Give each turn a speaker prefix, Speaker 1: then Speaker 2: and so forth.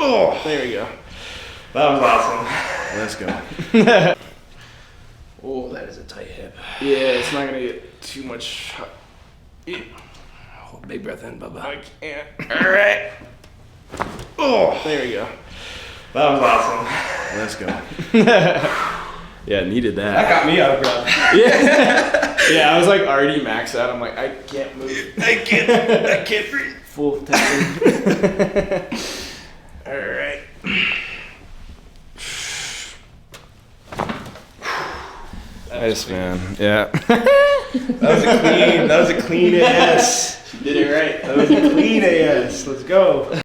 Speaker 1: Oh, there we go.
Speaker 2: That was awesome.
Speaker 1: Let's go.
Speaker 2: Oh, that is a tight hip.
Speaker 1: Yeah, it's not gonna get too much.
Speaker 2: Oh, big breath in, Bubba.
Speaker 1: I can't.
Speaker 2: All right.
Speaker 1: Oh, there we go.
Speaker 2: That was awesome.
Speaker 1: Let's go.
Speaker 3: Yeah, needed
Speaker 2: That
Speaker 3: that.
Speaker 2: got me out of breath.
Speaker 3: Yeah, I was like already maxed out. I'm like, I can't move.
Speaker 2: I can't breathe.
Speaker 3: Full tension.
Speaker 2: All right.
Speaker 3: Nice, man. Yeah.
Speaker 2: That was a clean AS.
Speaker 1: She did it right.
Speaker 2: That was a clean AS. Let's go.